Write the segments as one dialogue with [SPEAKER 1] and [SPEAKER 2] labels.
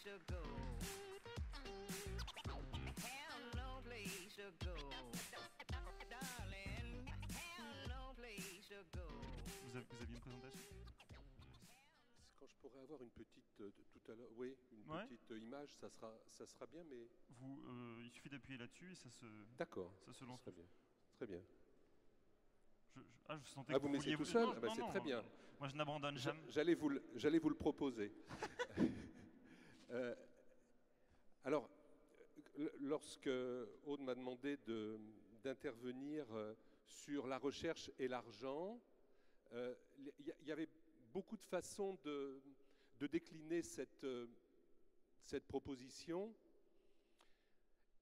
[SPEAKER 1] to go. Have no place to go. Darling, have no place to go.
[SPEAKER 2] Vous aviez une présentation?
[SPEAKER 3] Quand je pourrais avoir une petite, tout à l'heure, oui, une petite image, ça sera bien, mais...
[SPEAKER 2] Il suffit d'appuyer là-dessus et ça se...
[SPEAKER 3] D'accord,
[SPEAKER 2] ça se lance.
[SPEAKER 3] très bien. Très bien.
[SPEAKER 2] Je sentais que
[SPEAKER 3] vous me laissez tout seul? C'est très bien.
[SPEAKER 2] Moi, je n'abandonne jamais.
[SPEAKER 3] J'allais vous le proposer. Alors, lorsque Aude m'a demandé d'intervenir sur la recherche et l'argent, il y avait beaucoup de façons de décliner cette proposition.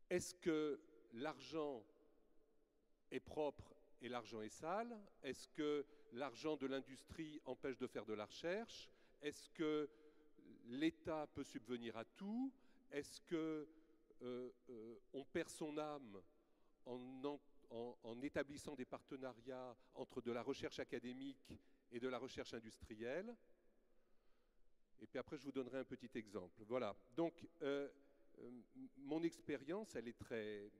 [SPEAKER 3] Est-ce que l'argent est propre et l'argent est sale? Est-ce que l'argent de l'industrie empêche de faire de la recherche? Est-ce que l'État peut subvenir à tout? Est-ce que on perd son âme en établissant des partenariats entre de la recherche académique et de la recherche industrielle? Et puis après, je vous donnerai un petit exemple. Voilà. Donc, mon expérience, elle est très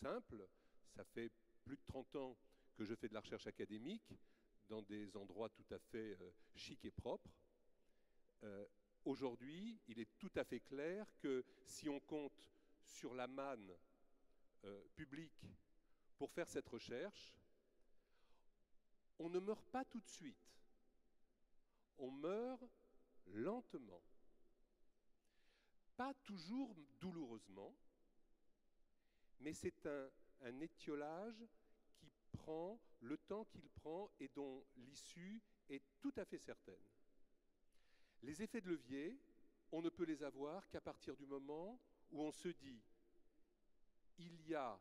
[SPEAKER 3] simple. Ça fait plus de 30 ans que je fais de la recherche académique dans des endroits tout à fait chics et propres. Aujourd'hui, il est tout à fait clair que si on compte sur la manne publique pour faire cette recherche, on ne meurt pas tout de suite. On meurt lentement. Pas toujours douloureusement, mais c'est un étiolage qui prend le temps qu'il prend et dont l'issue est tout à fait certaine. Les effets de levier, on ne peut les avoir qu'à partir du moment où on se dit il y a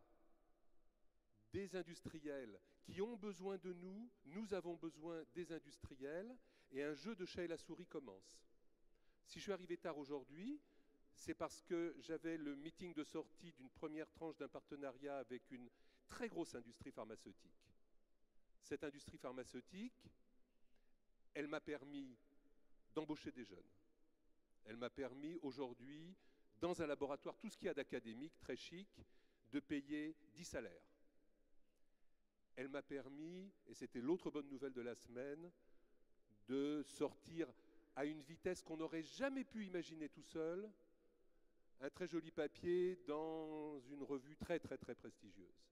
[SPEAKER 3] des industriels qui ont besoin de nous, nous avons besoin des industriels, et un jeu de chat et la souris commence. Si je suis arrivé tard aujourd'hui, c'est parce que j'avais le meeting de sortie d'une première tranche d'un partenariat avec une très grosse industrie pharmaceutique. Cette industrie pharmaceutique, elle m'a permis d'embaucher des jeunes. Elle m'a permis aujourd'hui, dans un laboratoire, tout ce qu'il y a d'académique, très chic, de payer 10 salaires. Elle m'a permis, et c'était l'autre bonne nouvelle de la semaine, de sortir à une vitesse qu'on n'aurait jamais pu imaginer tout seul, un très joli papier dans une revue très très très prestigieuse.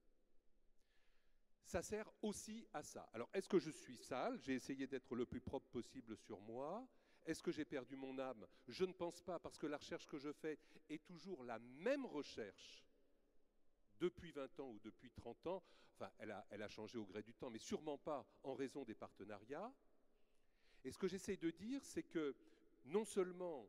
[SPEAKER 3] Ça sert aussi à ça. Alors, est-ce que je suis sale? J'ai essayé d'être le plus propre possible sur moi. Est-ce que j'ai perdu mon âme? Je ne pense pas, parce que la recherche que je fais est toujours la même recherche depuis 20 ans ou depuis 30 ans. Enfin, elle a changé au gré du temps, mais sûrement pas en raison des partenariats. Et ce que j'essaye de dire, c'est que non seulement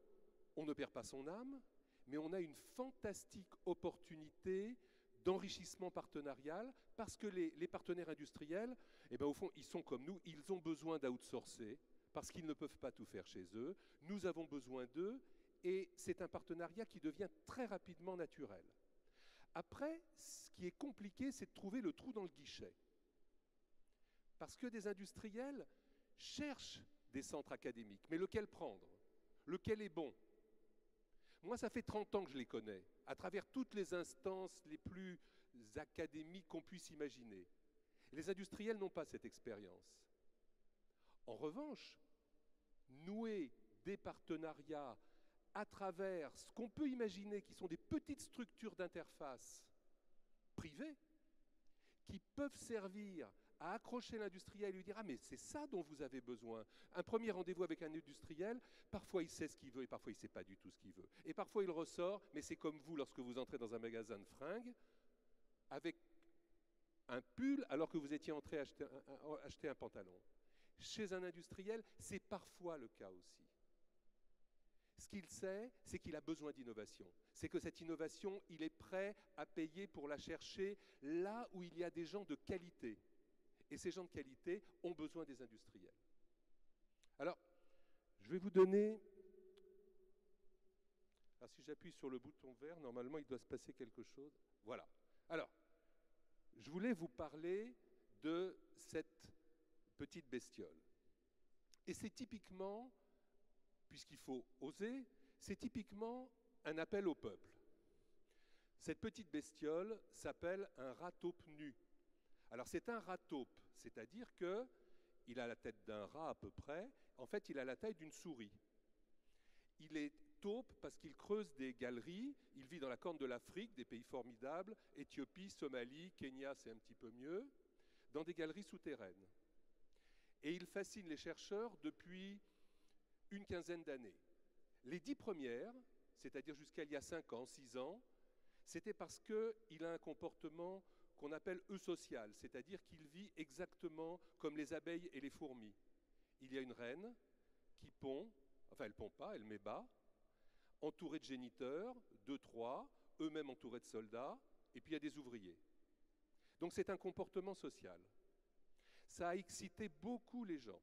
[SPEAKER 3] on ne perd pas son âme, mais on a une fantastique opportunité d'enrichissement partenarial, parce que les partenaires industriels, eh ben, au fond, ils sont comme nous, ils ont besoin d'outsourcer, parce qu'ils ne peuvent pas tout faire chez eux. Nous avons besoin d'eux, et c'est un partenariat qui devient très rapidement naturel. Après, ce qui est compliqué, c'est de trouver le trou dans le guichet. Parce que des industriels cherchent des centres académiques, mais lequel prendre? Lequel est bon? Moi, ça fait 30 ans que je les connais, à travers toutes les instances les plus académiques qu'on puisse imaginer. Les industriels n'ont pas cette expérience. En revanche, nouer des partenariats à travers ce qu'on peut imaginer qui sont des petites structures d'interface privées, qui peuvent servir à accrocher l'industriel et lui dire « Ah, mais c'est ça dont vous avez besoin ». Un premier rendez-vous avec un industriel, parfois il sait ce qu'il veut et parfois il ne sait pas du tout ce qu'il veut. Et parfois il ressort, mais c'est comme vous lorsque vous entrez dans un magasin de fringues, avec un pull alors que vous étiez entré acheter un pantalon. Chez un industriel, c'est parfois le cas aussi. Ce qu'il sait, c'est qu'il a besoin d'innovation. C'est que cette innovation, il est prêt à payer pour la chercher là où il y a des gens de qualité. Et ces gens de qualité ont besoin des industriels. Alors, je vais vous donner... Alors, si j'appuie sur le bouton vert, normalement, il doit se passer quelque chose. Voilà. Alors, je voulais vous parler de cette petite bestiole. Et c'est typiquement... puisqu'il faut oser, c'est typiquement un appel au peuple. Cette petite bestiole s'appelle un rat taupe nu. Alors c'est un rat taupe, c'est-à-dire qu'il a la tête d'un rat à peu près, en fait il a la taille d'une souris. Il est taupe parce qu'il creuse des galeries, il vit dans la corne de l'Afrique, des pays formidables, Éthiopie, Somalie, Kenya c'est un petit peu mieux, dans des galeries souterraines. Et il fascine les chercheurs depuis une quinzaine d'années. Les 10 premières, c'est-à-dire jusqu'à il y a 5 ans, 6 ans, c'était parce qu'il a un comportement qu'on appelle eusocial, c'est-à-dire qu'il vit exactement comme les abeilles et les fourmis. Il y a une reine qui pond, enfin elle ne pond pas, elle met bas, entourée de géniteurs, 2, 3, eux-mêmes entourés de soldats, et puis il y a des ouvriers. Donc c'est un comportement social. Ça a excité beaucoup les gens.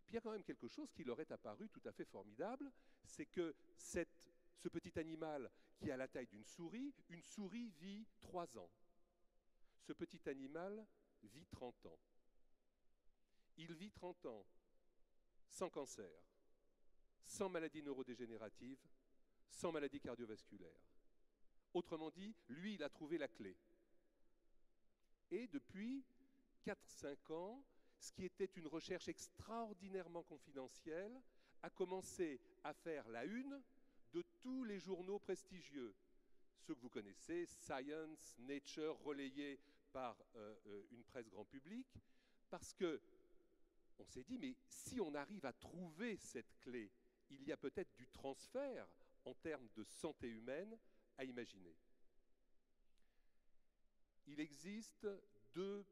[SPEAKER 3] Puis il y a quand même quelque chose qui leur est apparu tout à fait formidable, c'est que ce petit animal qui a la taille d'une souris, une souris vit 3 ans. Ce petit animal vit 30 ans. Il vit 30 ans sans cancer, sans maladie neurodégénérative, sans maladie cardiovasculaire. Autrement dit, lui, il a trouvé la clé. Et depuis 4-5 ans, ce qui était une recherche extraordinairement confidentielle a commencé à faire la une de tous les journaux prestigieux. Ceux que vous connaissez, Science, Nature, relayés par une presse grand public, parce que on s'est dit, mais si on arrive à trouver cette clé, il y a peut-être du transfert en termes de santé humaine à imaginer. Il existe 2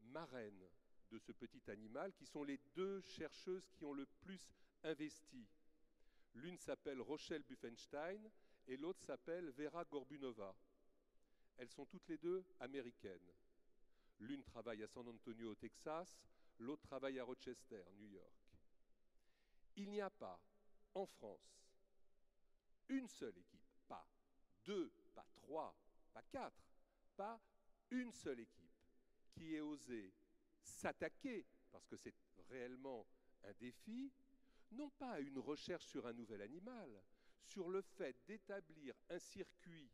[SPEAKER 3] marraines de ce petit animal qui sont les 2 chercheuses qui ont le plus investi. L'une s'appelle Rochelle Buffenstein et l'autre s'appelle Vera Gorbunova. Elles sont toutes les 2 américaines. L'une travaille à San Antonio au Texas, l'autre travaille à Rochester, New York. Il n'y a pas en France une seule équipe, pas 2, pas 3, pas 4, pas une seule équipe qui ait osé s'attaquer, parce que c'est réellement un défi, non pas à une recherche sur un nouvel animal, sur le fait d'établir un circuit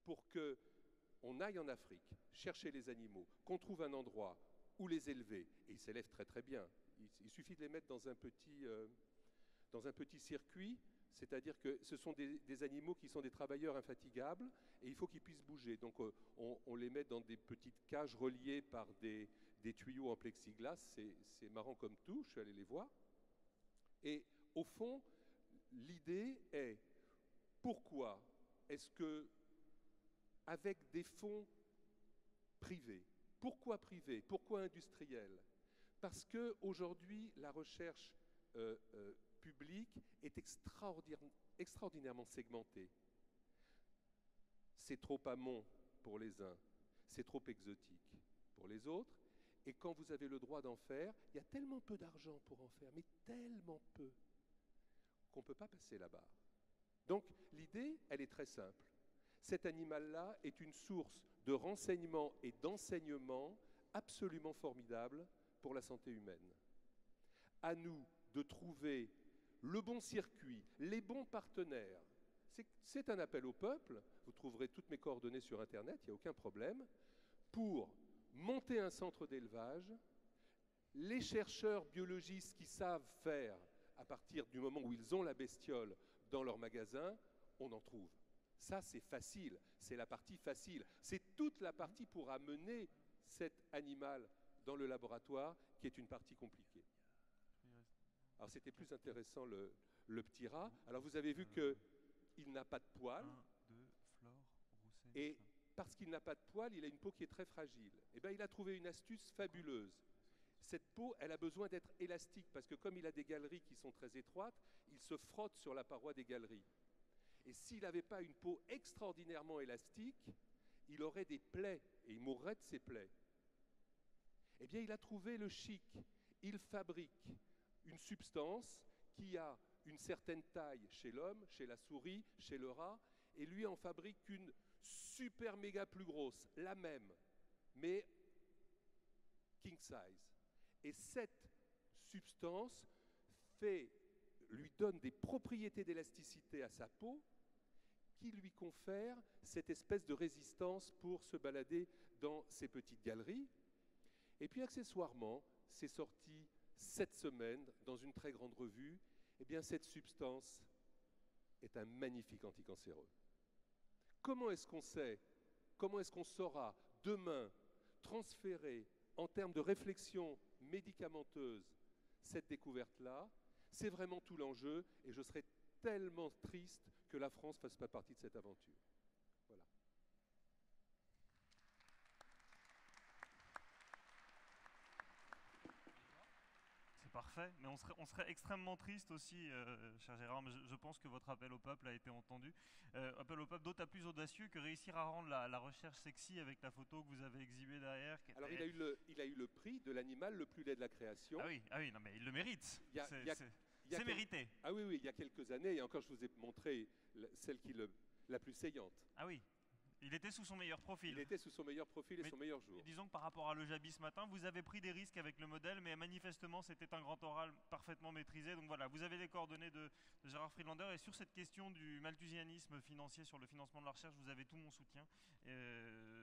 [SPEAKER 3] pour qu'on aille en Afrique chercher les animaux, qu'on trouve un endroit où les élever, et ils s'élèvent très très bien. Il suffit de les mettre dans un petit circuit, c'est-à-dire que ce sont des animaux qui sont des travailleurs infatigables, et il faut qu'ils puissent bouger. Donc on les met dans des petites cages reliées par des tuyaux en plexiglas, c'est marrant comme tout, je suis allé les voir. Et au fond, l'idée est, pourquoi est-ce que, avec des fonds privés, pourquoi privés, pourquoi industriels? Parce qu'aujourd'hui, la recherche publique est extraordinairement segmentée. C'est trop amont pour les uns, c'est trop exotique pour les autres, et quand vous avez le droit d'en faire, il y a tellement peu d'argent pour en faire, mais tellement peu, qu'on ne peut pas passer la barre. Donc l'idée, elle est très simple. Cet animal-là est une source de renseignements et d'enseignements absolument formidable pour la santé humaine. À nous de trouver le bon circuit, les bons partenaires. C'est un appel au peuple, vous trouverez toutes mes coordonnées sur Internet, il n'y a aucun problème, pour monter un centre d'élevage. Les chercheurs biologistes qui savent faire, à partir du moment où ils ont la bestiole dans leur magasin, on en trouve. Ça, c'est facile, c'est la partie facile. C'est toute la partie pour amener cet animal dans le laboratoire qui est une partie compliquée. Alors c'était plus intéressant le petit rat. Alors vous avez vu qu'il n'a pas de poils. Et parce qu'il n'a pas de poils, il a une peau qui est très fragile. Et bien il a trouvé une astuce fabuleuse. Cette peau, elle a besoin d'être élastique parce que comme il a des galeries qui sont très étroites, il se frotte sur la paroi des galeries. Et s'il n'avait pas une peau extraordinairement élastique, il aurait des plaies et il mourrait de ses plaies. Eh bien, il a trouvé le chic. Il fabrique une substance qui a une certaine taille chez l'homme, chez la souris, chez le rat, et lui en fabrique une super méga plus grosse, la même, mais king size. Et cette substance fait lui donne des propriétés d'élasticité à sa peau qui lui confèrent cette espèce de résistance pour se balader dans ces petites galeries. Et puis accessoirement, c'est sorti cette semaine dans une très grande revue, eh bien cette substance est un magnifique anticancéreux. Comment est-ce qu'on sait, comment est-ce qu'on saura demain transférer en termes de réflexion médicamenteuse cette découverte-là? C'est vraiment tout l'enjeu et je serais tellement triste que la France ne fasse pas partie de cette aventure. Voilà.
[SPEAKER 2] C'est parfait, mais on serait extrêmement triste aussi, cher Gérard, mais je pense que votre appel au peuple a été entendu. Appel au peuple d'autant plus audacieux que réussir à rendre la recherche sexy avec la photo que vous avez exhibée derrière.
[SPEAKER 3] Alors il a eu le prix de l'animal le plus laid de la création.
[SPEAKER 2] Ah oui, non mais il le mérite.
[SPEAKER 3] Il y a
[SPEAKER 2] C'est mérité.
[SPEAKER 3] Ah oui, oui, il y a quelques années, et encore je vous ai montré celle la plus saillante.
[SPEAKER 2] Ah oui, il était sous son meilleur profil.
[SPEAKER 3] Il était sous son meilleur profil et
[SPEAKER 2] Mais
[SPEAKER 3] son meilleur jour.
[SPEAKER 2] Disons que par rapport à Le Jabi ce matin, vous avez pris des risques avec le modèle, mais manifestement c'était un grand oral parfaitement maîtrisé. Donc voilà, vous avez les coordonnées de Gérard Friedlander. Et sur cette question du malthusianisme financier, sur le financement de la recherche, vous avez tout mon soutien,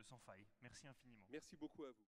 [SPEAKER 2] sans faille. Merci infiniment.
[SPEAKER 3] Merci beaucoup à vous.